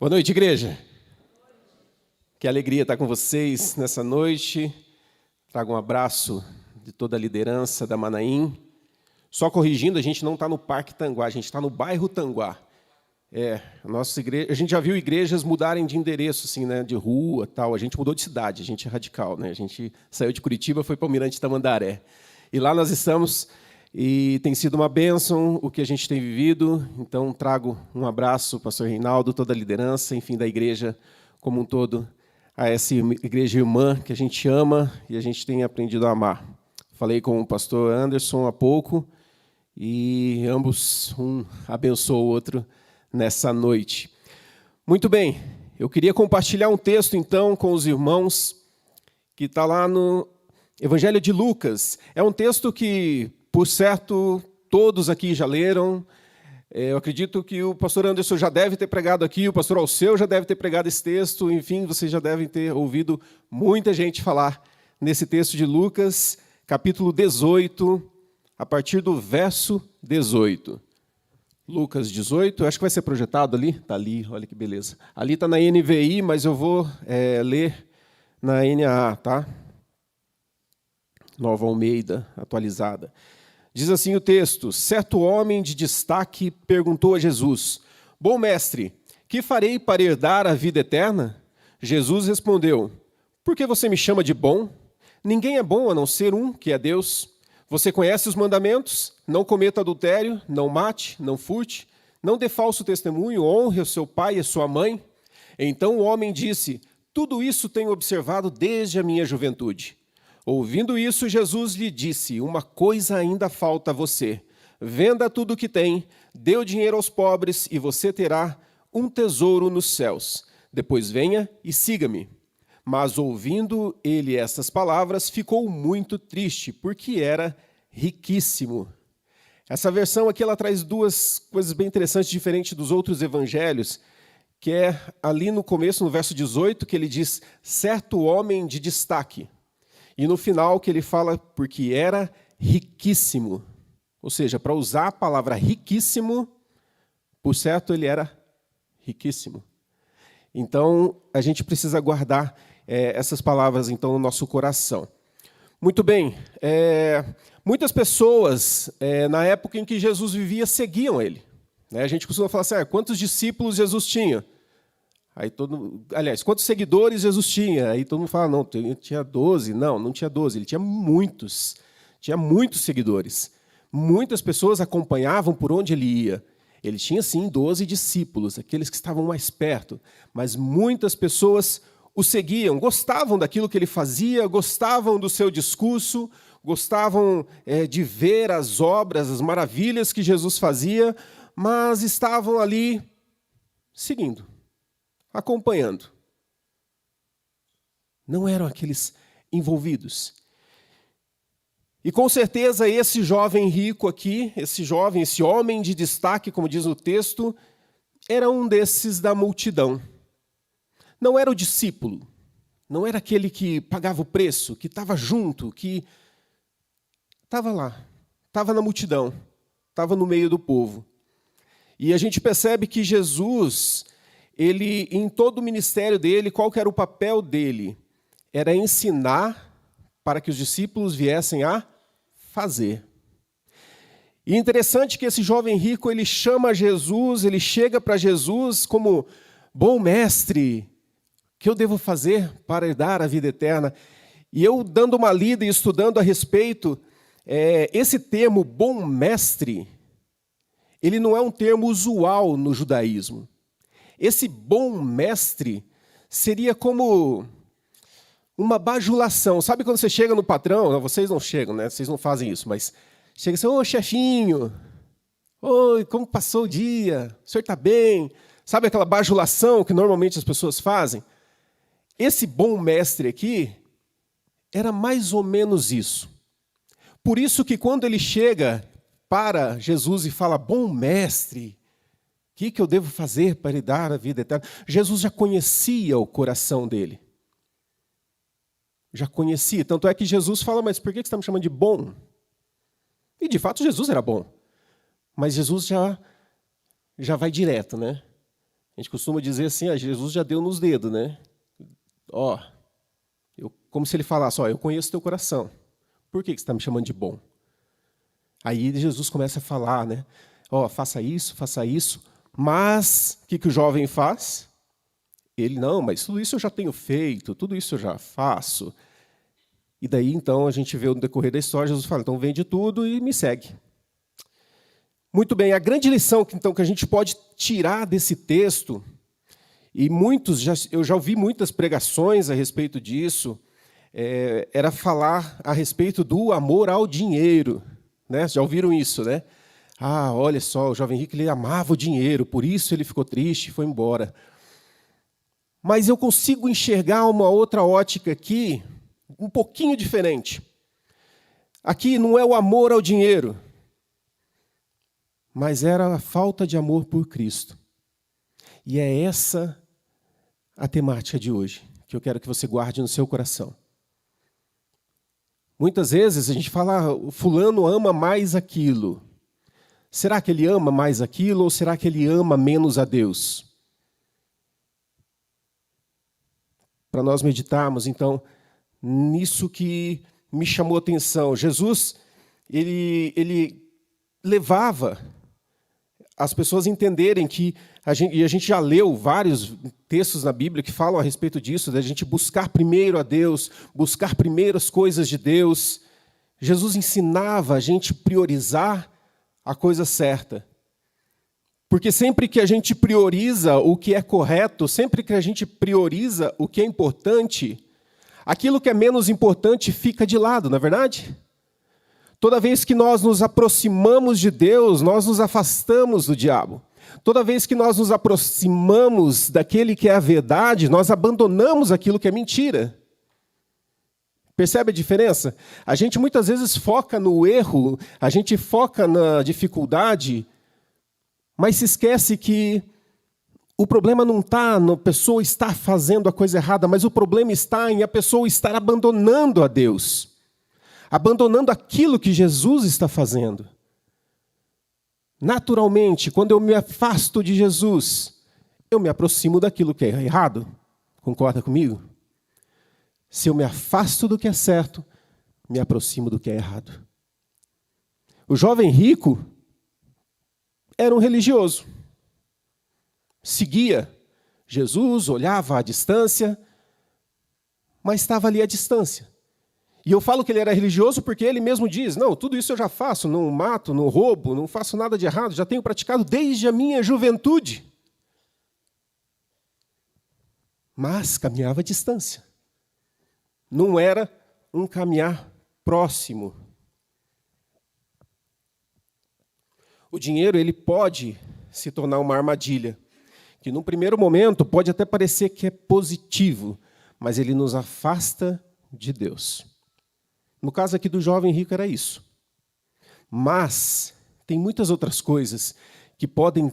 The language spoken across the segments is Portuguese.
Boa noite, igreja. Que alegria estar com vocês nessa noite. Trago um abraço de toda a liderança da Manaim. Só corrigindo, a gente não está no Parque Tanguá, a gente está no bairro Tanguá. A nossa igreja, a gente já viu igrejas mudarem de endereço, assim, né, de rua, tal. A gente mudou de cidade, a gente é radical, né? A gente saiu de Curitiba, foi para o Mirante Tamandaré. E lá nós estamos. E tem sido uma bênção o que a gente tem vivido, então trago um abraço ao pastor Reinaldo, toda a liderança, enfim, da igreja como um todo, a essa igreja irmã que a gente ama e a gente tem aprendido a amar. Falei com o pastor Anderson há pouco e ambos, um abençoou o outro nessa noite. Muito bem, eu queria compartilhar um texto, então, com os irmãos, que está lá no Evangelho de Lucas. É um texto que, por certo, todos aqui já leram. Eu acredito que o pastor Anderson já deve ter pregado aqui, o pastor Alceu já deve ter pregado esse texto, enfim, vocês já devem ter ouvido muita gente falar nesse texto de Lucas, capítulo 18, a partir do verso 18. Lucas 18, acho que vai ser projetado ali, está ali, olha que beleza. Ali está na NVI, mas eu vou ler na NAA, tá? Nova Almeida, atualizada. Diz assim o texto: certo homem de destaque perguntou a Jesus: bom mestre, que farei para herdar a vida eterna? Jesus respondeu: por que você me chama de bom? Ninguém é bom a não ser um, que é Deus. Você conhece os mandamentos? Não cometa adultério, não mate, não furte, não dê falso testemunho, honre o seu pai e a sua mãe. Então o homem disse: tudo isso tenho observado desde a minha juventude. Ouvindo isso, Jesus lhe disse: uma coisa ainda falta a você. Venda tudo o que tem, dê o dinheiro aos pobres e você terá um tesouro nos céus. Depois venha e siga-me. Mas ouvindo ele estas palavras, ficou muito triste, porque era riquíssimo. Essa versão aqui ela traz duas coisas bem interessantes, diferentes dos outros evangelhos, que é ali no começo, no verso 18, que ele diz: certo homem de destaque. E no final que ele fala, porque era riquíssimo. Ou seja, para usar a palavra riquíssimo, por certo, ele era riquíssimo. Então, a gente precisa guardar essas palavras então, no nosso coração. Muito bem, muitas pessoas, na época em que Jesus vivia, seguiam ele. A gente costuma falar assim: quantos discípulos Jesus tinha? Aliás, quantos seguidores Jesus tinha? Aí todo mundo fala: não, tinha 12. Não tinha 12, ele tinha muitos seguidores. Muitas pessoas acompanhavam por onde ele ia. Ele tinha, sim, 12 discípulos, aqueles que estavam mais perto, mas muitas pessoas o seguiam, gostavam daquilo que ele fazia, gostavam do seu discurso, gostavam de ver as obras, as maravilhas que Jesus fazia, mas estavam ali seguindo, acompanhando. Não eram aqueles envolvidos. E com certeza esse jovem rico aqui, esse homem de destaque, como diz o texto, era um desses da multidão. Não era o discípulo, não era aquele que pagava o preço, que estava junto, que estava lá, estava na multidão, estava no meio do povo. E a gente percebe que Jesus, ele, em todo o ministério dele, qual que era o papel dele? Era ensinar para que os discípulos viessem a fazer. E interessante que esse jovem rico, ele chama Jesus, ele chega para Jesus como: bom mestre, o que eu devo fazer para herdar a vida eterna? E eu, dando uma lida e estudando a respeito, esse termo bom mestre, ele não é um termo usual no judaísmo. Esse bom mestre seria como uma bajulação. Sabe quando você chega no patrão? Vocês não chegam, né? Vocês não fazem isso, mas chega assim: ô chefinho, oi, como passou o dia? O senhor está bem? Sabe aquela bajulação que normalmente as pessoas fazem? Esse bom mestre aqui era mais ou menos isso. Por isso que quando ele chega para Jesus e fala: bom mestre, o que eu devo fazer para lhe dar a vida eterna? Jesus já conhecia o coração dele. Já conhecia. Tanto é que Jesus fala: mas por que você está me chamando de bom? E de fato Jesus era bom. Mas Jesus já vai direto, né? A gente costuma dizer assim, Jesus já deu nos dedos, né? Como se ele falasse, eu conheço teu coração. Por que você está me chamando de bom? Aí Jesus começa a falar, né? Faça isso, mas o que o jovem faz? Ele, não, mas tudo isso eu já tenho feito, tudo isso eu já faço. E daí, então, a gente vê no decorrer da história, Jesus fala, então vende tudo e me segue. Muito bem, a grande lição então, que a gente pode tirar desse texto, e eu já ouvi muitas pregações a respeito disso, era falar a respeito do amor ao dinheiro. Né? Já ouviram isso, né? Olha só, o jovem rico ele amava o dinheiro, por isso ele ficou triste e foi embora. Mas eu consigo enxergar uma outra ótica aqui, um pouquinho diferente. Aqui não é o amor ao dinheiro, mas era a falta de amor por Cristo. E é essa a temática de hoje, que eu quero que você guarde no seu coração. Muitas vezes a gente fala, fulano ama mais aquilo. Será que ele ama mais aquilo ou será que ele ama menos a Deus? Para nós meditarmos, então, nisso que me chamou a atenção. Jesus, ele levava as pessoas a entenderem que, e a gente já leu vários textos na Bíblia que falam a respeito disso, da gente buscar primeiro a Deus, buscar primeiro as coisas de Deus. Jesus ensinava a gente priorizar a coisa certa. Porque sempre que a gente prioriza o que é correto, sempre que a gente prioriza o que é importante, aquilo que é menos importante fica de lado, não é verdade? Toda vez que nós nos aproximamos de Deus, nós nos afastamos do diabo. Toda vez que nós nos aproximamos daquele que é a verdade, nós abandonamos aquilo que é mentira. Percebe a diferença? A gente muitas vezes foca no erro, a gente foca na dificuldade, mas se esquece que o problema não está na pessoa estar fazendo a coisa errada, mas o problema está em a pessoa estar abandonando a Deus, abandonando aquilo que Jesus está fazendo. Naturalmente, quando eu me afasto de Jesus, eu me aproximo daquilo que é errado. Concorda comigo? Se eu me afasto do que é certo, me aproximo do que é errado. O jovem rico era um religioso. Seguia Jesus, olhava à distância, mas estava ali à distância. E eu falo que ele era religioso porque ele mesmo diz, não, tudo isso eu já faço, não mato, não roubo, não faço nada de errado, já tenho praticado desde a minha juventude. Mas caminhava à distância. Não era um caminhar próximo. O dinheiro ele pode se tornar uma armadilha, que no primeiro momento pode até parecer que é positivo, mas ele nos afasta de Deus. No caso aqui do jovem rico era isso. Mas tem muitas outras coisas que podem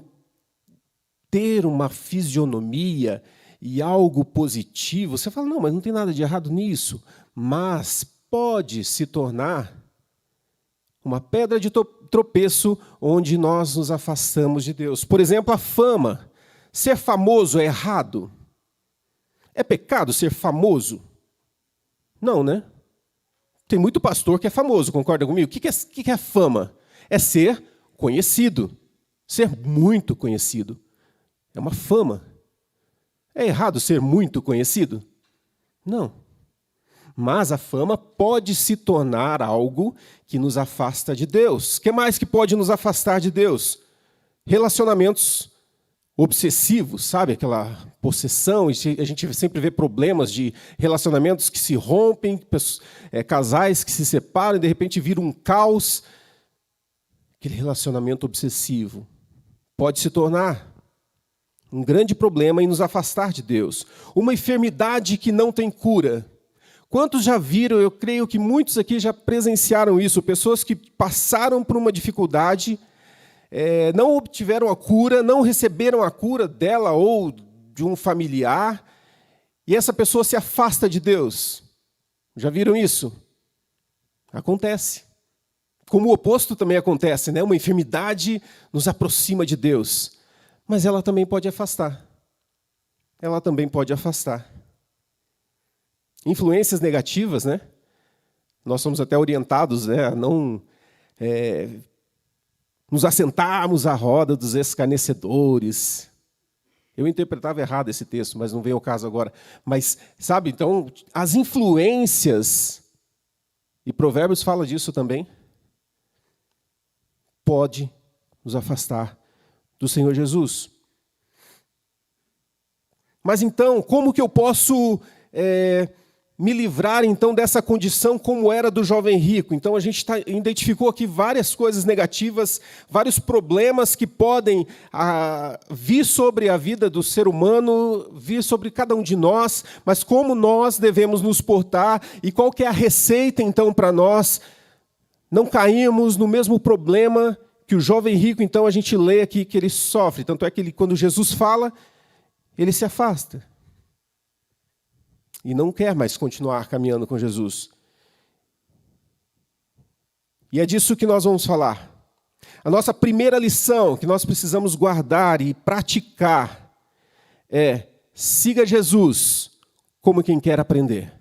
ter uma fisionomia e algo positivo. Você fala, não, mas não tem nada de errado nisso. Mas pode se tornar uma pedra de tropeço onde nós nos afastamos de Deus. Por exemplo, a fama. Ser famoso é errado? É pecado ser famoso? Não, né? Tem muito pastor que é famoso, concorda comigo? O que é fama? É ser conhecido. Ser muito conhecido. É uma fama. É errado ser muito conhecido? Não. Mas a fama pode se tornar algo que nos afasta de Deus. O que mais que pode nos afastar de Deus? Relacionamentos obsessivos, sabe? Aquela possessão. A gente sempre vê problemas de relacionamentos que se rompem, casais que se separam e de repente viram um caos. Aquele relacionamento obsessivo pode se tornar um grande problema e nos afastar de Deus. Uma enfermidade que não tem cura. Quantos já viram, eu creio que muitos aqui já presenciaram isso, pessoas que passaram por uma dificuldade, não obtiveram a cura, não receberam a cura dela ou de um familiar, e essa pessoa se afasta de Deus. Já viram isso? Acontece. Como o oposto também acontece, né? Uma enfermidade nos aproxima de Deus, mas ela também pode afastar. ela também pode afastar. Influências negativas, né? Nós somos até orientados, né, a não nos assentarmos à roda dos escarnecedores. Eu interpretava errado esse texto, mas não vem ao caso agora. Mas, sabe, então, as influências, e Provérbios fala disso também, pode nos afastar do Senhor Jesus. Mas então, como que eu posso me livrar então dessa condição como era do jovem rico? Então a gente identificou aqui várias coisas negativas, vários problemas que podem vir sobre a vida do ser humano, vir sobre cada um de nós, mas como nós devemos nos portar e qual que é a receita então para nós não cairmos no mesmo problema que o jovem rico, então a gente lê aqui que ele sofre. Tanto é que quando Jesus fala, ele se afasta. E não quer mais continuar caminhando com Jesus. E é disso que nós vamos falar. A nossa primeira lição que nós precisamos guardar e praticar é: siga Jesus como quem quer aprender.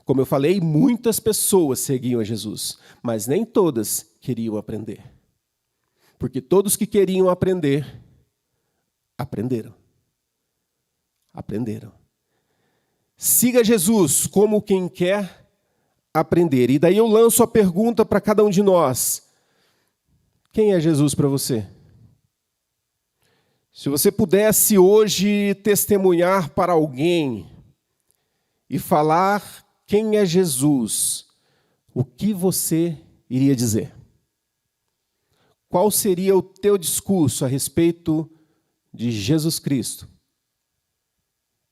Como eu falei, muitas pessoas seguiam a Jesus, mas nem todas queriam aprender. Porque todos que queriam aprender, aprenderam. Aprenderam. Siga Jesus como quem quer aprender. E daí eu lanço a pergunta para cada um de nós: quem é Jesus para você? Se você pudesse hoje testemunhar para alguém e falar quem é Jesus, o que você iria dizer? Qual seria o teu discurso a respeito de Jesus Cristo?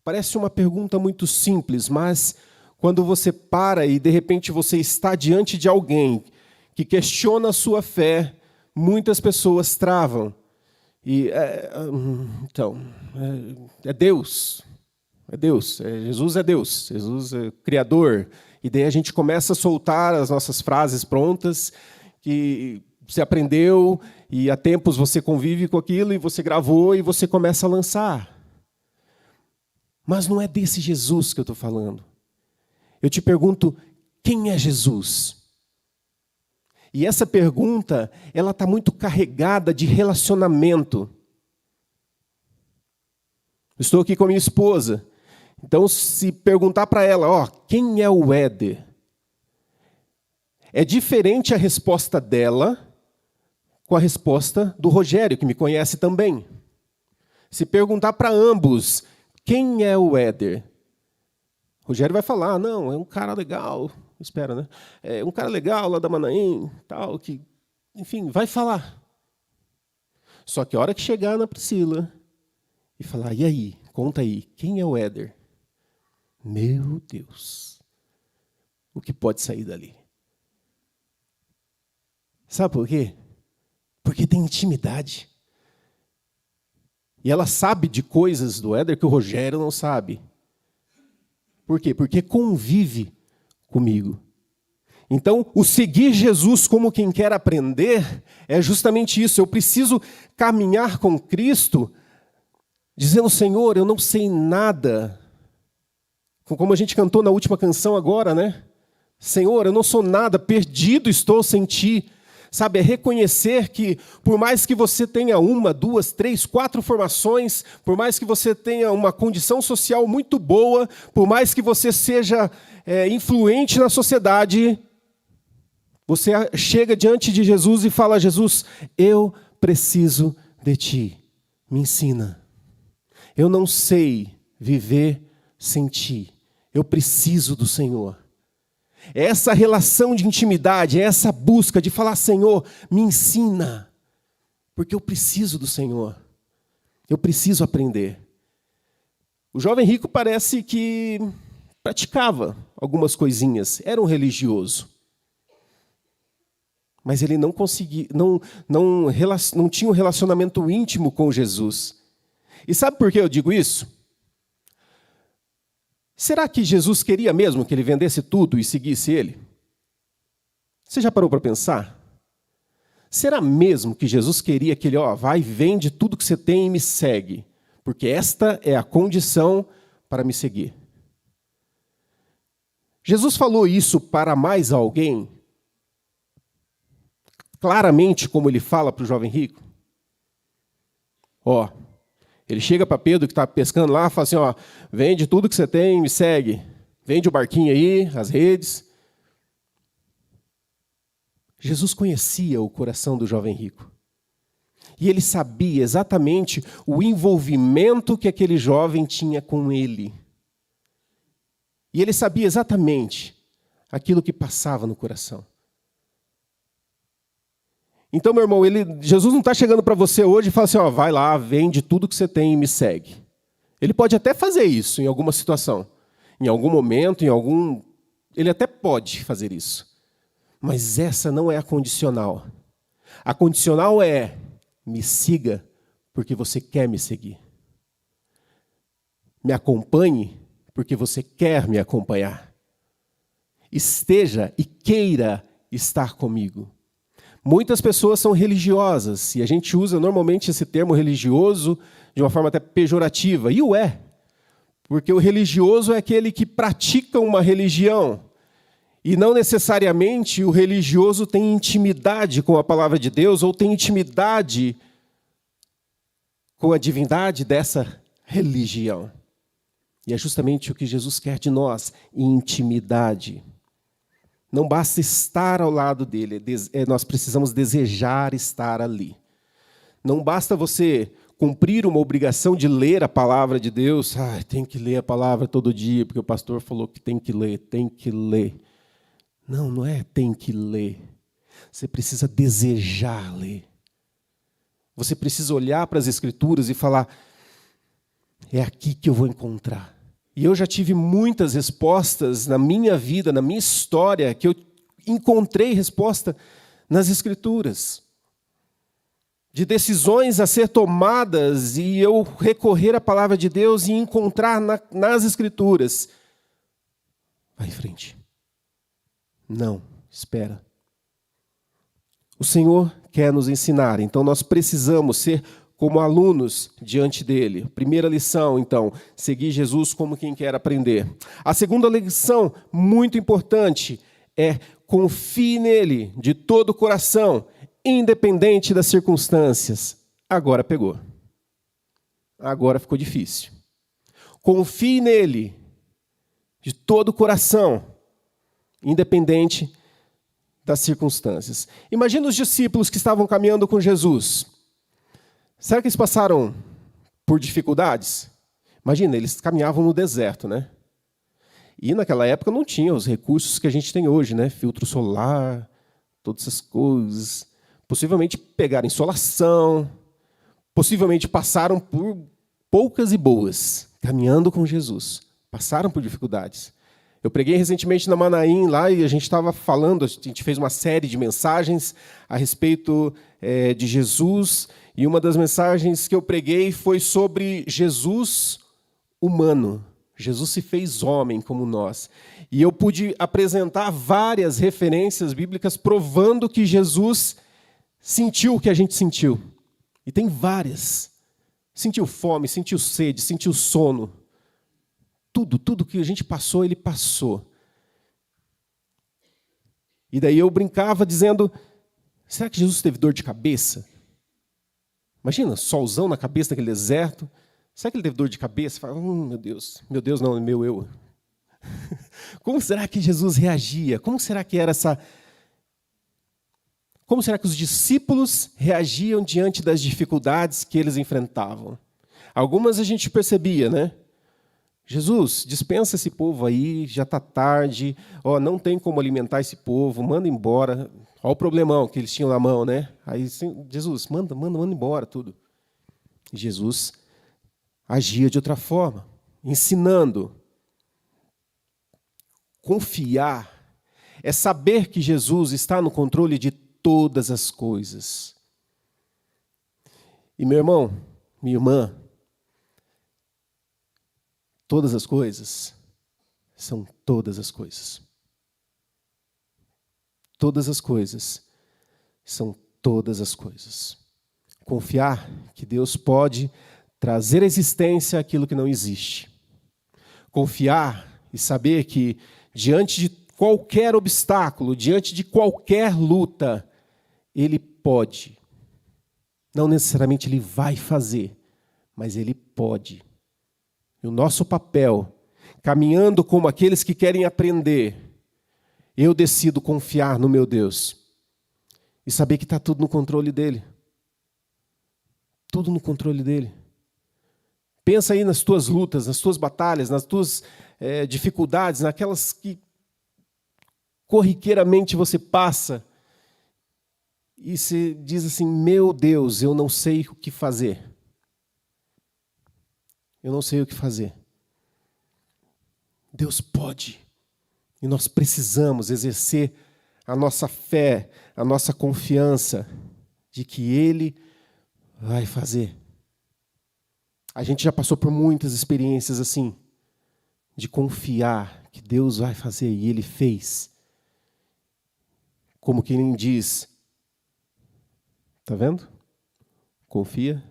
Parece uma pergunta muito simples, mas quando você para e de repente você está diante de alguém que questiona a sua fé, muitas pessoas travam. E é Deus. É Deus, Jesus é Deus, Jesus é Criador. E daí a gente começa a soltar as nossas frases prontas, que você aprendeu, e há tempos você convive com aquilo, e você gravou, e você começa a lançar. Mas não é desse Jesus que eu estou falando. Eu te pergunto, quem é Jesus? E essa pergunta, ela está muito carregada de relacionamento. Estou aqui com a minha esposa. Então, se perguntar para ela, quem é o Éder? É diferente a resposta dela com a resposta do Rogério, que me conhece também. Se perguntar para ambos, quem é o Éder? Rogério vai falar, não, é um cara legal, espera, né? É um cara legal lá da Manaim, tal, que, enfim, vai falar. Só que a hora que chegar na Priscila e falar, e aí, conta aí, quem é o Éder? Meu Deus, o que pode sair dali? Sabe por quê? Porque tem intimidade. E ela sabe de coisas do Éder que o Rogério não sabe. Por quê? Porque convive comigo. Então, o seguir Jesus como quem quer aprender é justamente isso. Eu preciso caminhar com Cristo, dizendo, Senhor, eu não sei nada. Como a gente cantou na última canção agora, né? Senhor, eu não sou nada, perdido estou sem Ti. Sabe, é reconhecer que por mais que você tenha 1, 2, 3, 4 formações, por mais que você tenha uma condição social muito boa, por mais que você seja influente na sociedade, você chega diante de Jesus e fala, Jesus, eu preciso de Ti, me ensina. Eu não sei viver sem Ti, eu preciso do Senhor. É essa relação de intimidade, é essa busca de falar, Senhor, me ensina, porque eu preciso do Senhor, eu preciso aprender. O jovem rico parece que praticava algumas coisinhas, era um religioso, mas ele não conseguia, não tinha um relacionamento íntimo com Jesus. E sabe por que eu digo isso? Será que Jesus queria mesmo que ele vendesse tudo e seguisse ele? Você já parou para pensar? Será mesmo que Jesus queria que ele, vai, vende tudo que você tem e me segue? porque esta é a condição para me seguir. Jesus falou isso para mais alguém? Claramente, como ele fala para o jovem rico? Ele chega para Pedro, que está pescando lá, fala assim, vende tudo que você tem, me segue. Vende o barquinho aí, as redes. Jesus conhecia o coração do jovem rico. E ele sabia exatamente o envolvimento que aquele jovem tinha com ele. E ele sabia exatamente aquilo que passava no coração. Então, meu irmão, Jesus não está chegando para você hoje e fala assim, vai lá, vende tudo que você tem e me segue. Ele pode até fazer isso em alguma situação. Em algum momento, ele até pode fazer isso. Mas essa não é a condicional. A condicional é, me siga porque você quer me seguir. Me acompanhe porque você quer me acompanhar. Esteja e queira estar comigo. Muitas pessoas são religiosas, e a gente usa normalmente esse termo religioso de uma forma até pejorativa, e o é. Porque o religioso é aquele que pratica uma religião, e não necessariamente o religioso tem intimidade com a palavra de Deus, ou tem intimidade com a divindade dessa religião. E é justamente o que Jesus quer de nós, intimidade. Não basta estar ao lado dele, nós precisamos desejar estar ali. Não basta você cumprir uma obrigação de ler a palavra de Deus. Tem que ler a palavra todo dia, porque o pastor falou que tem que ler, tem que ler. Não é tem que ler. Você precisa desejar ler. Você precisa olhar para as Escrituras e falar, é aqui que eu vou encontrar. E eu já tive muitas respostas na minha vida, na minha história, que eu encontrei resposta nas Escrituras. De decisões a ser tomadas e eu recorrer à palavra de Deus e encontrar nas Escrituras. Vai em frente. Não, espera. O Senhor quer nos ensinar, então nós precisamos ser como alunos diante dele. Primeira lição, então, seguir Jesus como quem quer aprender. A segunda lição, muito importante, é confie nele de todo o coração, independente das circunstâncias. Agora pegou. Agora ficou difícil. Confie nele de todo o coração, independente das circunstâncias. Imagina os discípulos que estavam caminhando com Jesus. Será que eles passaram por dificuldades? Imagina, eles caminhavam no deserto, né? E naquela época não tinha os recursos que a gente tem hoje, né? Filtro solar, todas essas coisas. Possivelmente pegaram insolação. Possivelmente passaram por poucas e boas, caminhando com Jesus. Passaram por dificuldades. Eu preguei recentemente na Manaim lá e a gente estava falando, a gente fez uma série de mensagens a respeito de Jesus. E uma das mensagens que eu preguei foi sobre Jesus humano. Jesus se fez homem como nós. E eu pude apresentar várias referências bíblicas provando que Jesus sentiu o que a gente sentiu. E tem várias. Sentiu fome, sentiu sede, sentiu sono. Tudo que a gente passou, ele passou. E daí eu brincava dizendo, será que Jesus teve dor de cabeça? Imagina, solzão na cabeça daquele deserto. Será que ele teve dor de cabeça? Fala, meu Deus não, é meu eu. Como será que Jesus reagia? Como será que era essa... Como será que os discípulos reagiam diante das dificuldades que eles enfrentavam? Algumas a gente percebia, né? Jesus, dispensa esse povo aí, já está tarde, não tem como alimentar esse povo, manda embora. Olha o problemão que eles tinham na mão, né? Aí, Jesus, manda embora tudo. E Jesus agia de outra forma, ensinando. Confiar é saber que Jesus está no controle de todas as coisas. E meu irmão, minha irmã, todas as coisas são todas as coisas. Todas as coisas são todas as coisas. Confiar que Deus pode trazer à existência aquilo que não existe. Confiar e saber que, diante de qualquer obstáculo, diante de qualquer luta, Ele pode. Não necessariamente Ele vai fazer, mas Ele pode. E o nosso papel, caminhando como aqueles que querem aprender, eu decido confiar no meu Deus e saber que está tudo no controle dEle. Tudo no controle dEle. Pensa aí nas tuas lutas, nas tuas batalhas, nas tuas dificuldades, naquelas que corriqueiramente você passa e se diz assim, meu Deus, eu não sei o que fazer. Eu não sei o que fazer. Deus pode. E nós precisamos exercer a nossa fé, a nossa confiança de que Ele vai fazer. A gente já passou por muitas experiências assim, de confiar que Deus vai fazer, e Ele fez. Como quem diz, está vendo? Confia.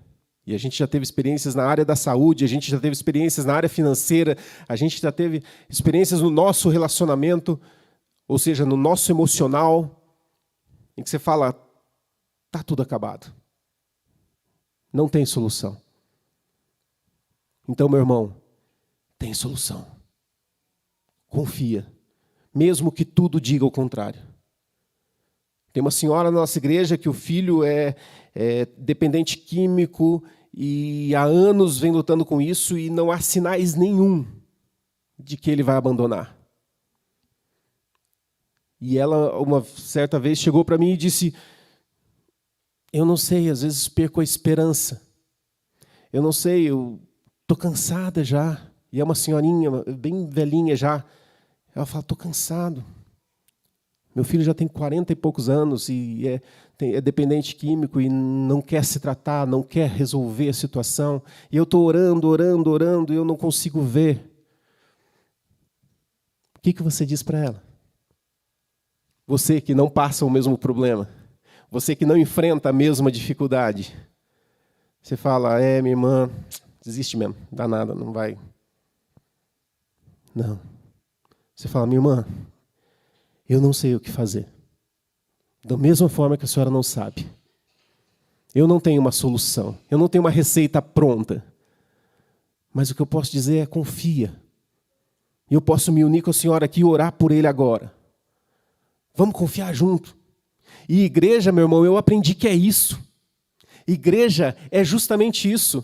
E a gente já teve experiências na área da saúde, a gente já teve experiências na área financeira, a gente já teve experiências no nosso relacionamento, ou seja, no nosso emocional, em que você fala, está tudo acabado. Não tem solução. Então, meu irmão, tem solução. Confia, mesmo que tudo diga o contrário. Tem uma senhora na nossa igreja que o filho é dependente químico e há anos vem lutando com isso e não há sinais nenhum de que ele vai abandonar. E ela, uma certa vez, chegou para mim e disse, eu não sei, às vezes perco a esperança. Eu não sei, eu estou cansada já. E é uma senhorinha, bem velhinha já. Ela fala, estou cansado. Meu filho já tem 40 e poucos anos e é dependente químico e não quer se tratar, não quer resolver a situação. E eu estou orando e eu não consigo ver. O que você diz para ela? Você que não passa o mesmo problema. Você que não enfrenta a mesma dificuldade. Você fala, minha irmã, desiste mesmo, dá nada, não vai. Não. Você fala, minha irmã, eu não sei o que fazer. Da mesma forma que a senhora não sabe. Eu não tenho uma solução. Eu não tenho uma receita pronta. Mas o que eu posso dizer é confia. E eu posso me unir com a senhora aqui e orar por ele agora. Vamos confiar junto. E igreja, meu irmão, eu aprendi que é isso. Igreja é justamente isso.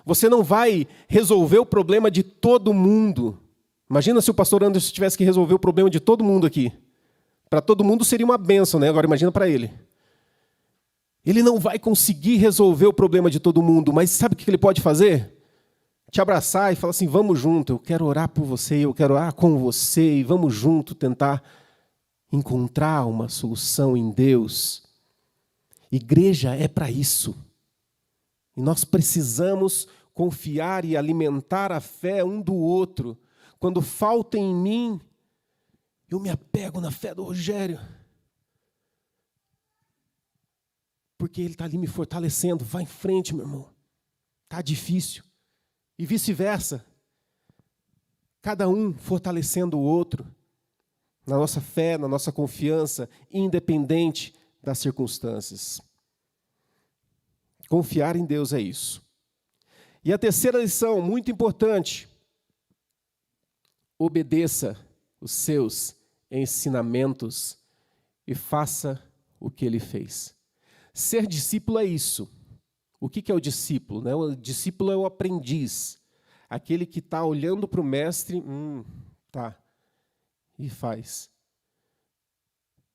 Você não vai resolver o problema de todo mundo. Imagina se o pastor Anderson tivesse que resolver o problema de todo mundo aqui. Para todo mundo seria uma bênção, né? Agora imagina para ele. Ele não vai conseguir resolver o problema de todo mundo, mas sabe o que ele pode fazer? Te abraçar e falar assim, vamos junto, eu quero orar por você, eu quero orar com você, e vamos junto tentar encontrar uma solução em Deus. Igreja é para isso. E nós precisamos confiar e alimentar a fé um do outro. Quando falta em mim, eu me apego na fé do Rogério. Porque ele está ali me fortalecendo. Vai em frente, meu irmão. Está difícil. E vice-versa. Cada um fortalecendo o outro. Na nossa fé, na nossa confiança, independente das circunstâncias. Confiar em Deus é isso. E a terceira lição, muito importante. Obedeça os seus ensinamentos e faça o que ele fez. Ser discípulo é isso. O que é o discípulo? Né? O discípulo é o aprendiz. Aquele que está olhando para o mestre, tá, e faz.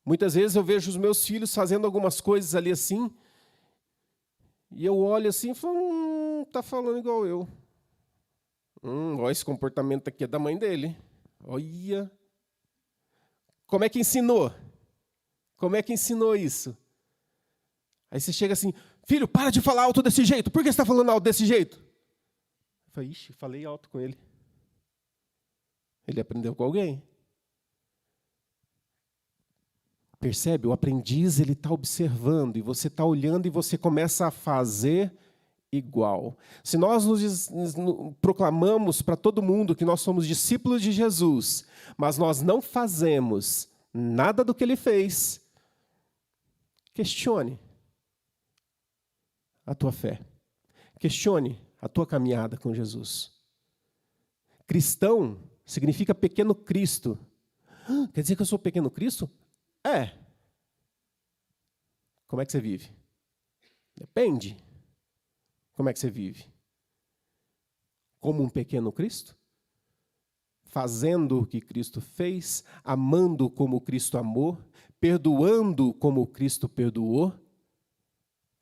Muitas vezes eu vejo os meus filhos fazendo algumas coisas ali assim, e eu olho assim e falo, está falando igual eu. Olha, esse comportamento aqui é da mãe dele. Olha. Como é que ensinou? Como é que ensinou isso? Aí você chega assim, filho, para de falar alto desse jeito. Por que você está falando alto desse jeito? Eu falei, falei alto com ele. Ele aprendeu com alguém. Percebe? O aprendiz ele está observando, e você está olhando, e você começa a fazer igual. Se nós proclamamos para todo mundo que nós somos discípulos de Jesus, mas nós não fazemos nada do que ele fez, questione a tua fé. Questione a tua caminhada com Jesus. Cristão significa pequeno Cristo. Quer dizer que eu sou pequeno Cristo? É. Como é que você vive? Depende. Como é que você vive? Como um pequeno Cristo? Fazendo o que Cristo fez, amando como Cristo amou, perdoando como Cristo perdoou?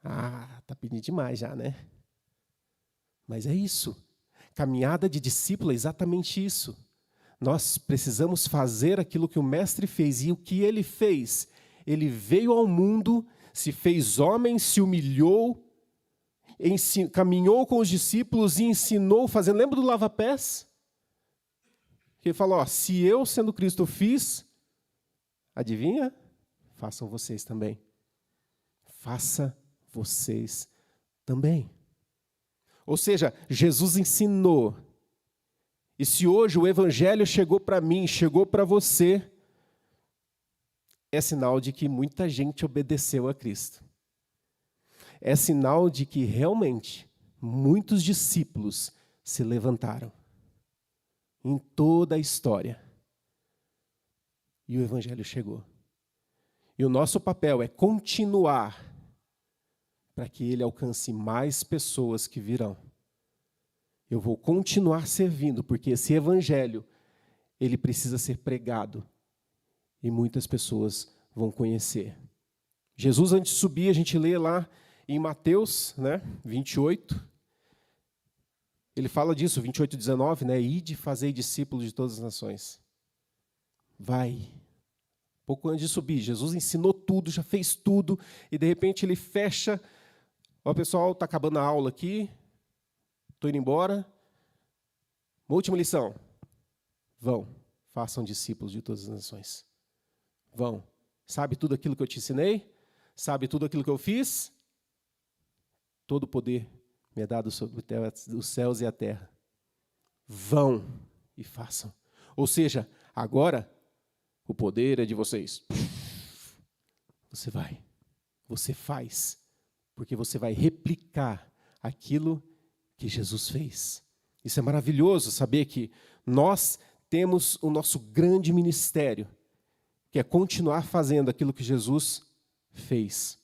Tá pedindo demais já, né? Mas é isso. Caminhada de discípulo é exatamente isso. Nós precisamos fazer aquilo que o Mestre fez. E o que ele fez? Ele veio ao mundo, se fez homem, se humilhou, caminhou com os discípulos e ensinou fazendo. Lembra do lava-pés? Que ele falou, se eu, sendo Cristo, fiz, adivinha? Façam vocês também. Faça vocês também. Ou seja, Jesus ensinou. E se hoje o Evangelho chegou para mim, chegou para você, é sinal de que muita gente obedeceu a Cristo. É sinal de que realmente muitos discípulos se levantaram em toda a história. E o Evangelho chegou. E o nosso papel é continuar para que ele alcance mais pessoas que virão. Eu vou continuar servindo, porque esse Evangelho, ele precisa ser pregado. E muitas pessoas vão conhecer. Jesus, antes de subir, a gente lê lá em Mateus, 28. Ele fala disso, 28, 19, Ide, fazei discípulos de todas as nações. Vai. Pouco antes de subir, Jesus ensinou tudo, já fez tudo, e de repente ele fecha. Pessoal, está acabando a aula aqui. Estou indo embora. Uma última lição. Vão, façam discípulos de todas as nações. Vão. Sabe tudo aquilo que eu te ensinei? Sabe tudo aquilo que eu fiz? Todo o poder me é dado sobre os céus e a terra. Vão e façam. Ou seja, agora o poder é de vocês. Você vai. Você faz. Porque você vai replicar aquilo que Jesus fez. Isso é maravilhoso, saber que nós temos o nosso grande ministério, que é continuar fazendo aquilo que Jesus fez.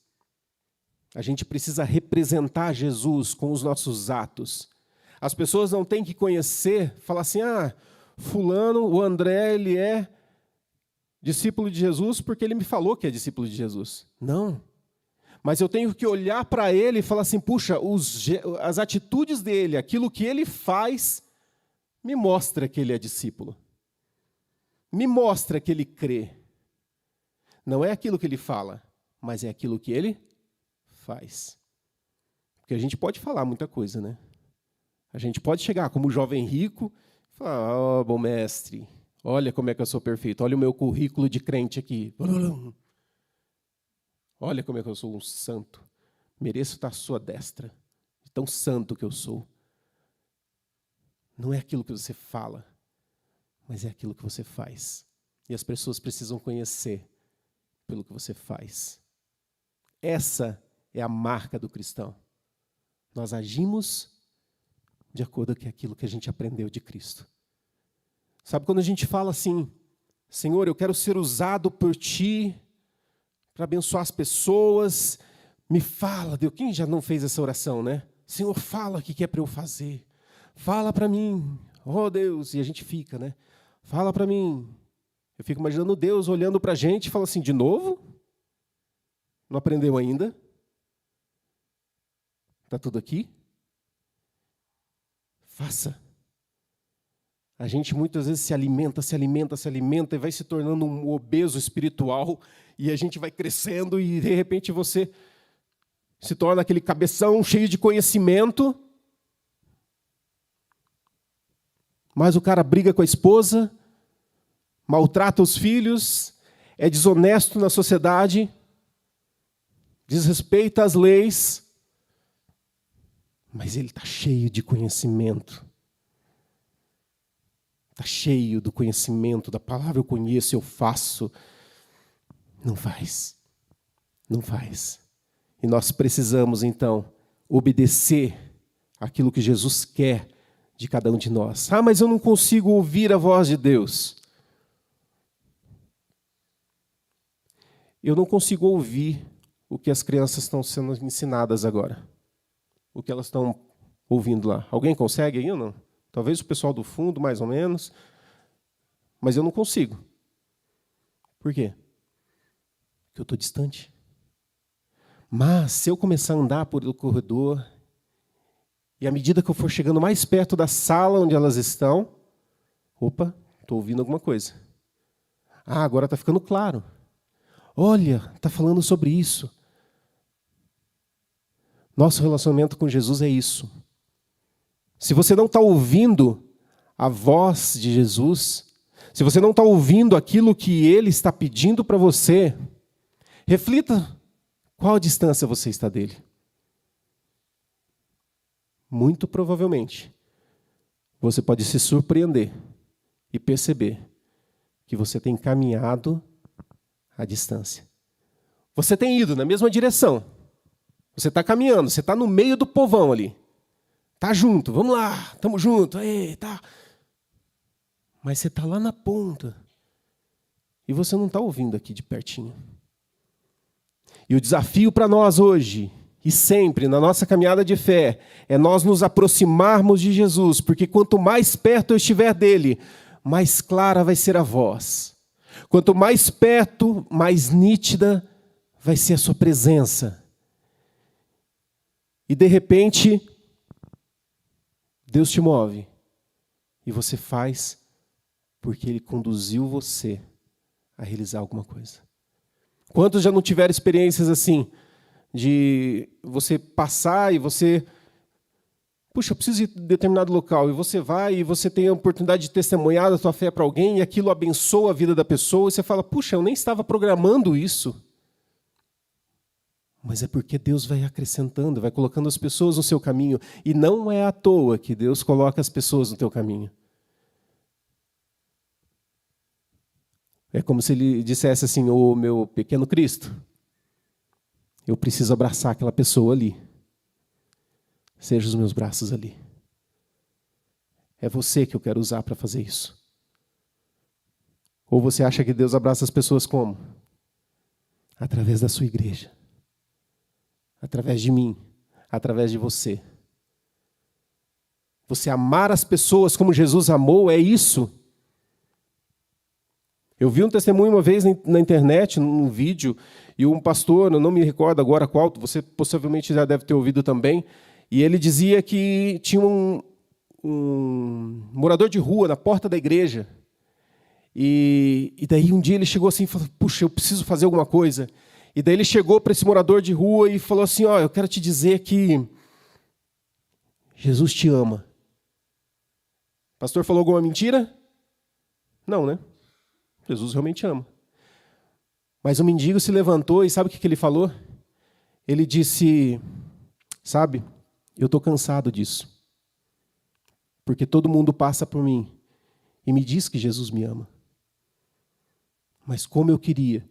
A gente precisa representar Jesus com os nossos atos. As pessoas não têm que conhecer, falar assim, fulano, o André, ele é discípulo de Jesus porque ele me falou que é discípulo de Jesus. Não. Mas eu tenho que olhar para ele e falar assim, puxa, as atitudes dele, aquilo que ele faz, me mostra que ele é discípulo. Me mostra que ele crê. Não é aquilo que ele fala, mas é aquilo que ele faz. Porque a gente pode falar muita coisa, né? A gente pode chegar como jovem rico e falar, bom mestre, olha como é que eu sou perfeito, olha o meu currículo de crente aqui. Olha como é que eu sou um santo. Mereço estar à sua destra. De tão santo que eu sou. Não é aquilo que você fala, mas é aquilo que você faz. E as pessoas precisam conhecer pelo que você faz. Essa é a marca do cristão. Nós agimos de acordo com aquilo que a gente aprendeu de Cristo. Sabe quando a gente fala assim, Senhor, eu quero ser usado por Ti para abençoar as pessoas, me fala, Deus. Quem já não fez essa oração, né? Senhor, fala o que é para eu fazer. Fala para mim, Deus. E a gente fica, né? Fala para mim. Eu fico imaginando Deus olhando para a gente e fala assim, de novo? Não aprendeu ainda? Está tudo aqui? Faça. A gente muitas vezes se alimenta e vai se tornando um obeso espiritual e a gente vai crescendo e de repente você se torna aquele cabeção cheio de conhecimento, mas o cara briga com a esposa, maltrata os filhos, é desonesto na sociedade, desrespeita as leis, mas ele está cheio de conhecimento. Está cheio do conhecimento da palavra. Eu conheço, eu faço. Não faz. Não faz. E nós precisamos, então, obedecer aquilo que Jesus quer de cada um de nós. Ah, mas eu não consigo ouvir a voz de Deus. Eu não consigo ouvir o que as crianças estão sendo ensinadas agora. O que elas estão ouvindo lá. Alguém consegue aí ou não? Talvez o pessoal do fundo, mais ou menos. Mas eu não consigo. Por quê? Porque eu estou distante. Mas se eu começar a andar por o corredor, e à medida que eu for chegando mais perto da sala onde elas estão, opa, estou ouvindo alguma coisa. Ah, agora está ficando claro. Olha, está falando sobre isso. Nosso relacionamento com Jesus é isso. Se você não está ouvindo a voz de Jesus, se você não está ouvindo aquilo que Ele está pedindo para você, reflita qual a distância você está dele. Muito provavelmente, você pode se surpreender e perceber que você tem caminhado à distância. Você tem ido na mesma direção. Você está caminhando, você está no meio do povão ali. Está junto, vamos lá, estamos juntos. Tá. Mas você está lá na ponta. E você não está ouvindo aqui de pertinho. E o desafio para nós hoje, e sempre, na nossa caminhada de fé, é nós nos aproximarmos de Jesus, porque quanto mais perto eu estiver dele, mais clara vai ser a voz. Quanto mais perto, mais nítida vai ser a sua presença. E de repente, Deus te move. E você faz porque Ele conduziu você a realizar alguma coisa. Quantos já não tiveram experiências assim, de você passar e você... Puxa, eu preciso ir em determinado local. E você vai e você tem a oportunidade de testemunhar da sua fé para alguém e aquilo abençoa a vida da pessoa. E você fala, puxa, eu nem estava programando isso. Mas é porque Deus vai acrescentando, vai colocando as pessoas no seu caminho. E não é à toa que Deus coloca as pessoas no teu caminho. É como se Ele dissesse assim, ô meu pequeno Cristo, eu preciso abraçar aquela pessoa ali. Seja os meus braços ali. É você que eu quero usar para fazer isso. Ou você acha que Deus abraça as pessoas como? Através da sua igreja. Através de mim. Através de você. Você amar as pessoas como Jesus amou, é isso. Eu vi um testemunho uma vez na internet, num vídeo, e um pastor, eu não me recordo agora qual, você possivelmente já deve ter ouvido também, e ele dizia que tinha um morador de rua na porta da igreja, e daí um dia ele chegou assim e falou, puxa, eu preciso fazer alguma coisa. E daí ele chegou para esse morador de rua e falou assim, ó, eu quero te dizer que Jesus te ama. O pastor falou alguma mentira? Não, né? Jesus realmente ama. Mas o mendigo se levantou e sabe o que ele falou? Ele disse, sabe, eu estou cansado disso. Porque todo mundo passa por mim e me diz que Jesus me ama. Mas como eu queria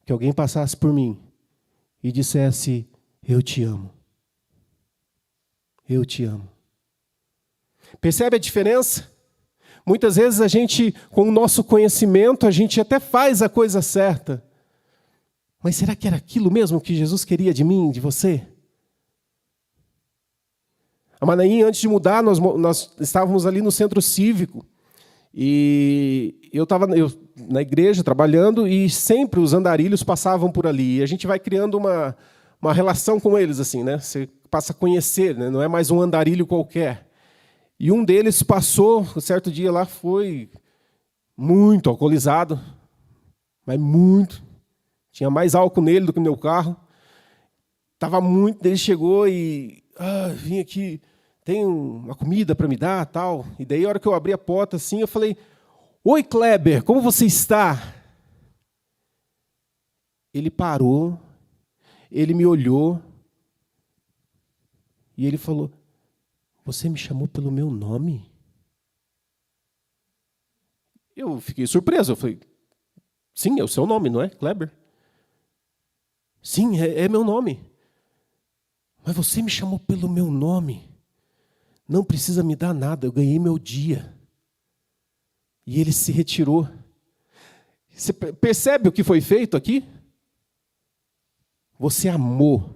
que alguém passasse por mim e dissesse, eu te amo. Eu te amo. Percebe a diferença? Muitas vezes a gente, com o nosso conhecimento, a gente até faz a coisa certa. Mas será que era aquilo mesmo que Jesus queria de mim, de você? A Manaim, antes de mudar, nós estávamos ali no centro cívico. E eu estava na igreja trabalhando e sempre os andarilhos passavam por ali. E a gente vai criando uma relação com eles, assim, né? Você passa a conhecer, né? Não é mais um andarilho qualquer. E um deles passou, um certo dia lá, foi muito alcoolizado, mas muito. Tinha mais álcool nele do que no meu carro. Estava muito, ele chegou e vim aqui, tem uma comida para me dar, tal. E daí, a hora que eu abri a porta, assim, eu falei, oi, Kleber, como você está? Ele parou, ele me olhou e ele falou, Você me chamou pelo meu nome? Eu fiquei surpreso. Eu falei, sim, é o seu nome, não é, Kleber? Sim, é meu nome. Mas você me chamou pelo meu nome. Não precisa me dar nada, eu ganhei meu dia. E ele se retirou. Você percebe o que foi feito aqui? Você amou.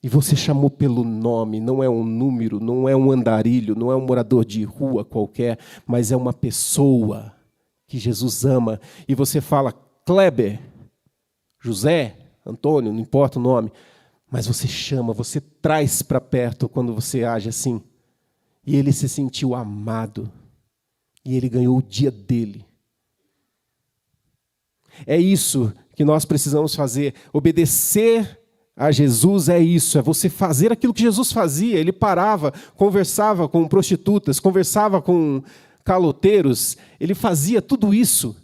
E você chamou pelo nome, não é um número, não é um andarilho, não é um morador de rua qualquer, mas é uma pessoa que Jesus ama. E você fala, Kleber, José, Antônio, não importa o nome, mas você chama, você traz para perto quando você age assim. E ele se sentiu amado. E ele ganhou o dia dele. É isso que nós precisamos fazer. Obedecer a Jesus é isso, é você fazer aquilo que Jesus fazia. Ele parava, conversava com prostitutas, conversava com caloteiros, ele fazia tudo isso.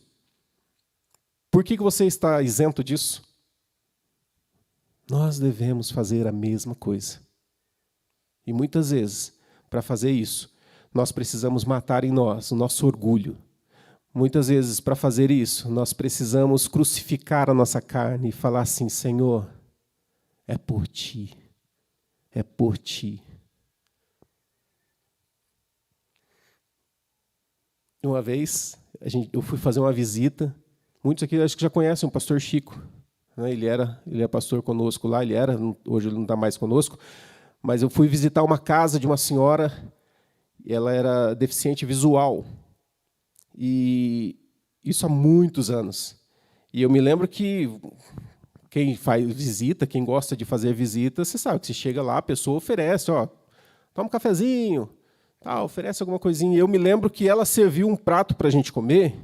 Por que você está isento disso? Nós devemos fazer a mesma coisa. E muitas vezes, para fazer isso, nós precisamos matar em nós o nosso orgulho. Muitas vezes, para fazer isso, nós precisamos crucificar a nossa carne e falar assim, Senhor, é por Ti, é por Ti. Uma vez, eu fui fazer uma visita, muitos aqui acho que já conhecem o pastor Chico, né? Ele é pastor conosco lá, hoje ele não está mais conosco, mas eu fui visitar uma casa de uma senhora, e ela era deficiente visual, e isso há muitos anos. E eu me lembro que quem faz visita, quem gosta de fazer visita, você sabe que você chega lá, a pessoa oferece, ó, toma um cafezinho, tá, oferece alguma coisinha. E eu me lembro que ela serviu um prato para a gente comer,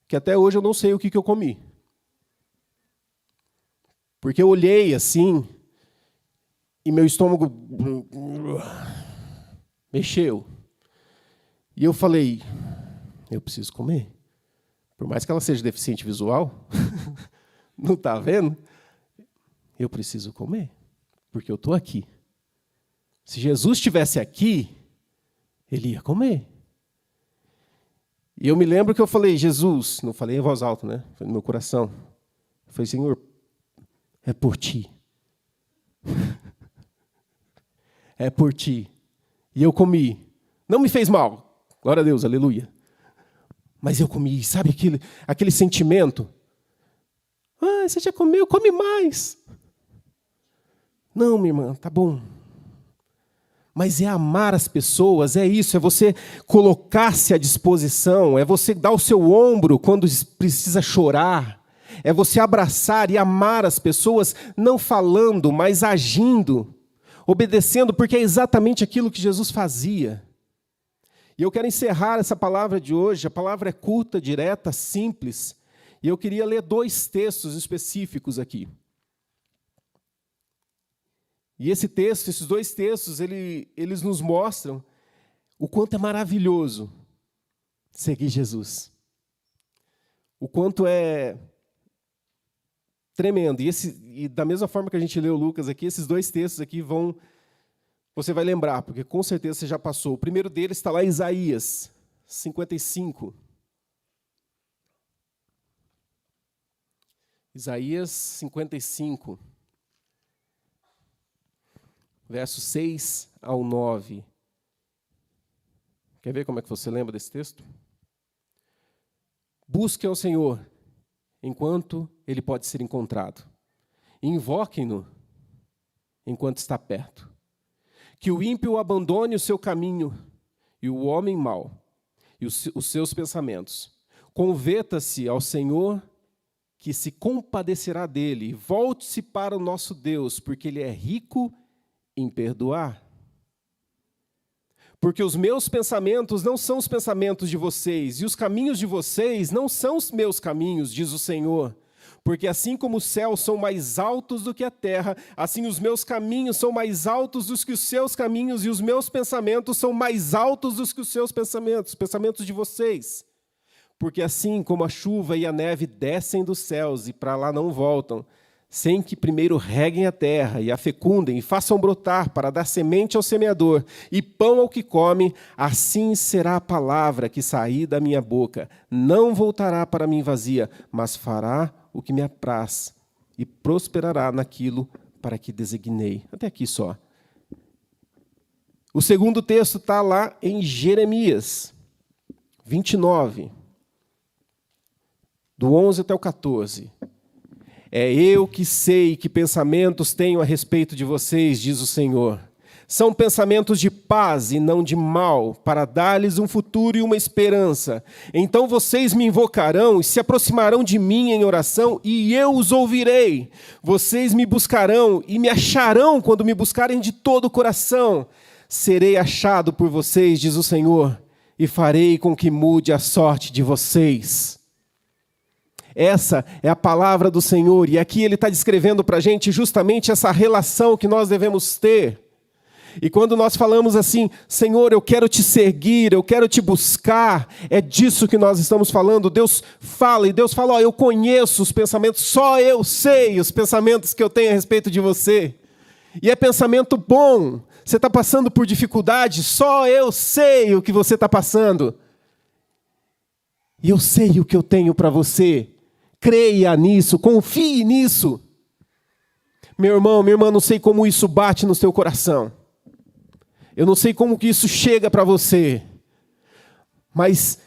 que até hoje eu não sei o que eu comi. Porque eu olhei assim, e meu estômago mexeu. E eu falei, eu preciso comer. Por mais que ela seja deficiente visual, não está vendo? Eu preciso comer, porque eu estou aqui. Se Jesus estivesse aqui, ele ia comer. E eu me lembro que eu falei, Jesus, não falei em voz alta, né? Foi no meu coração. Eu falei, Senhor, é por Ti. É por Ti. E eu comi. Não me fez mal. Glória a Deus, aleluia. Mas eu comi, sabe aquele sentimento? Ah, você já comeu, come mais. Não, minha irmã, tá bom. Mas é amar as pessoas, é isso, é você colocar-se à disposição, é você dar o seu ombro quando precisa chorar, é você abraçar e amar as pessoas, não falando, mas agindo, obedecendo, porque é exatamente aquilo que Jesus fazia. E eu quero encerrar essa palavra de hoje, a palavra é curta, direta, simples, e eu queria ler 2 textos específicos aqui. E esses 2 textos, eles nos mostram o quanto é maravilhoso seguir Jesus. O quanto é tremendo. E da mesma forma que a gente leu Lucas aqui, esses 2 textos aqui você vai lembrar, porque com certeza você já passou. O primeiro deles está lá em Isaías 55. Isaías 55. Versos 6 ao 9. Quer ver como é que você lembra desse texto? Busquem ao Senhor, enquanto Ele pode ser encontrado. Invoquem-no, enquanto está perto. Que o ímpio abandone o seu caminho, e o homem mau, e os seus pensamentos. Converta-se ao Senhor, que se compadecerá dele, e volte-se para o nosso Deus, porque Ele é rico em perdoar. Porque os meus pensamentos não são os pensamentos de vocês, e os caminhos de vocês não são os meus caminhos, diz o Senhor. Porque assim como os céus são mais altos do que a terra, assim os meus caminhos são mais altos do que os seus caminhos, e os meus pensamentos são mais altos do que os seus pensamentos, os pensamentos de vocês. Porque assim como a chuva e a neve descem dos céus e para lá não voltam, sem que primeiro reguem a terra e a fecundem e façam brotar para dar semente ao semeador e pão ao que come, assim será a palavra que sair da minha boca. Não voltará para mim vazia, mas fará o que me apraz e prosperará naquilo para que designei. Até aqui só. O segundo texto está lá em Jeremias 29, do 11 até o 14. É eu que sei que pensamentos tenho a respeito de vocês, diz o Senhor. São pensamentos de paz e não de mal, para dar-lhes um futuro e uma esperança. Então vocês me invocarão e se aproximarão de mim em oração, e eu os ouvirei. Vocês me buscarão e me acharão quando me buscarem de todo o coração. Serei achado por vocês, diz o Senhor, e farei com que mude a sorte de vocês. Essa é a palavra do Senhor, e aqui ele está descrevendo para a gente justamente essa relação que nós devemos ter. E quando nós falamos assim, Senhor, eu quero te seguir, eu quero te buscar, é disso que nós estamos falando. Deus fala, e Deus fala, ó, eu conheço os pensamentos, só eu sei os pensamentos que eu tenho a respeito de você. E é pensamento bom. Você está passando por dificuldade, só eu sei o que você está passando. E eu sei o que eu tenho para você. Creia nisso, confie nisso. Meu irmão, minha irmã, não sei como isso bate no seu coração. Eu não sei como que isso chega para você. Mas,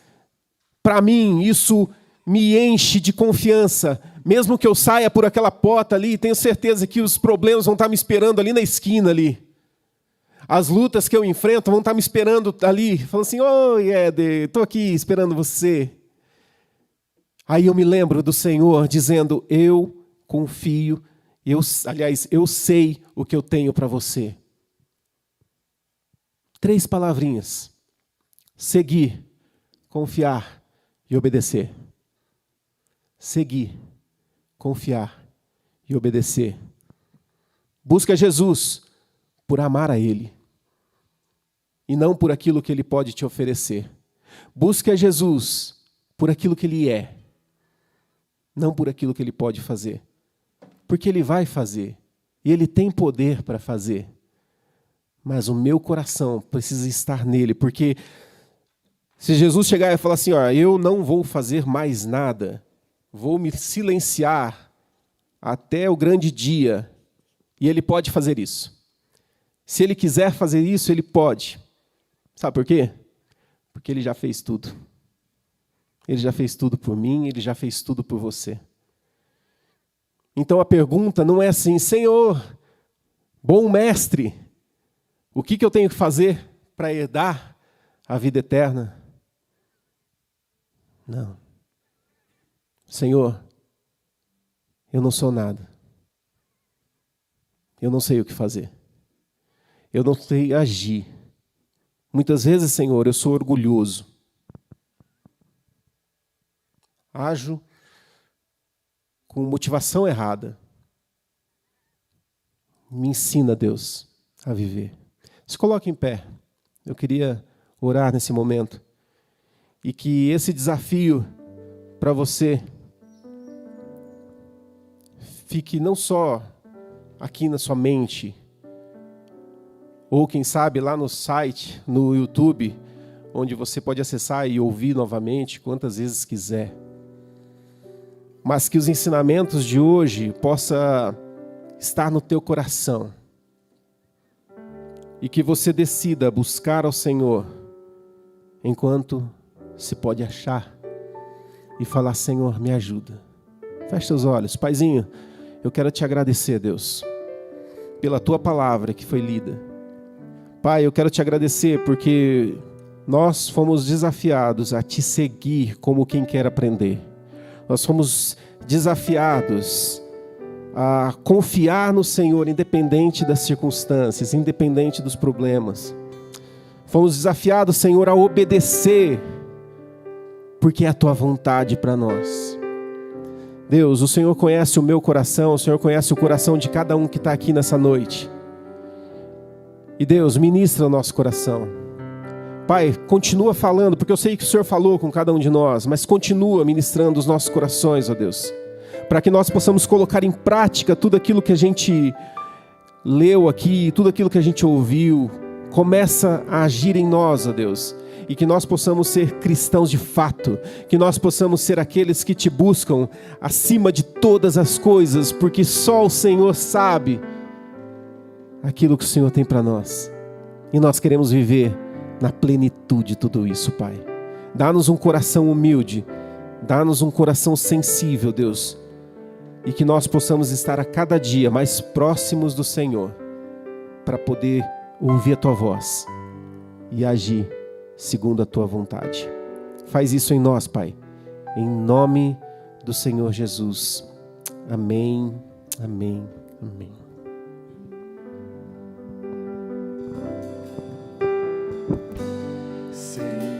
para mim, isso me enche de confiança. Mesmo que eu saia por aquela porta ali, tenho certeza que os problemas vão estar me esperando ali na esquina ali. As lutas que eu enfrento vão estar me esperando ali. Falando assim, oi, Éder, estou aqui esperando você. Aí eu me lembro do Senhor dizendo, eu confio, eu sei o que eu tenho para você. 3 palavrinhas. Seguir, confiar e obedecer. Seguir, confiar e obedecer. Busca Jesus por amar a Ele. E não por aquilo que Ele pode te oferecer. Busca Jesus por aquilo que Ele é. Não por aquilo que Ele pode fazer. Porque Ele vai fazer. E Ele tem poder para fazer. Mas o meu coração precisa estar nele. Porque se Jesus chegar e falar assim, ó, eu não vou fazer mais nada. Vou me silenciar até o grande dia. E Ele pode fazer isso. Se Ele quiser fazer isso, Ele pode. Sabe por quê? Porque Ele já fez tudo. Ele já fez tudo por mim, Ele já fez tudo por você. Então a pergunta não é assim, Senhor, bom mestre, o que eu tenho que fazer para herdar a vida eterna? Não. Senhor, eu não sou nada. Eu não sei o que fazer. Eu não sei agir. Muitas vezes, Senhor, eu sou orgulhoso. Ajo com motivação errada. Me ensina, Deus, a viver. Se coloque em pé. Eu queria orar nesse momento. E que esse desafio para você fique não só aqui na sua mente, ou quem sabe lá no site, no YouTube, onde você pode acessar e ouvir novamente quantas vezes quiser. Mas que os ensinamentos de hoje possam estar no teu coração. E que você decida buscar ao Senhor enquanto se pode achar. E falar, Senhor, me ajuda. Feche seus olhos. Paizinho, eu quero te agradecer, Deus, pela tua palavra que foi lida. Pai, eu quero te agradecer porque nós fomos desafiados a te seguir como quem quer aprender. Nós fomos desafiados a confiar no Senhor, independente das circunstâncias, independente dos problemas. Fomos desafiados, Senhor, a obedecer, porque é a tua vontade para nós. Deus, o Senhor conhece o meu coração, o Senhor conhece o coração de cada um que está aqui nessa noite. E Deus, ministra o nosso coração. Pai, continua falando, porque eu sei que o Senhor falou com cada um de nós, mas continua ministrando os nossos corações, ó Deus. para que nós possamos colocar em prática tudo aquilo que a gente leu aqui, tudo aquilo que a gente ouviu. Começa a agir em nós, ó Deus, e que nós possamos ser cristãos de fato, que nós possamos ser aqueles que te buscam acima de todas as coisas, porque só o Senhor sabe aquilo que o Senhor tem para nós, e nós queremos viver na plenitude de tudo isso, Pai. Dá-nos um coração humilde, dá-nos um coração sensível, Deus, e que nós possamos estar a cada dia mais próximos do Senhor, para poder ouvir a Tua voz e agir segundo a Tua vontade. Faz isso em nós, Pai, em nome do Senhor Jesus. Amém, amém, amém.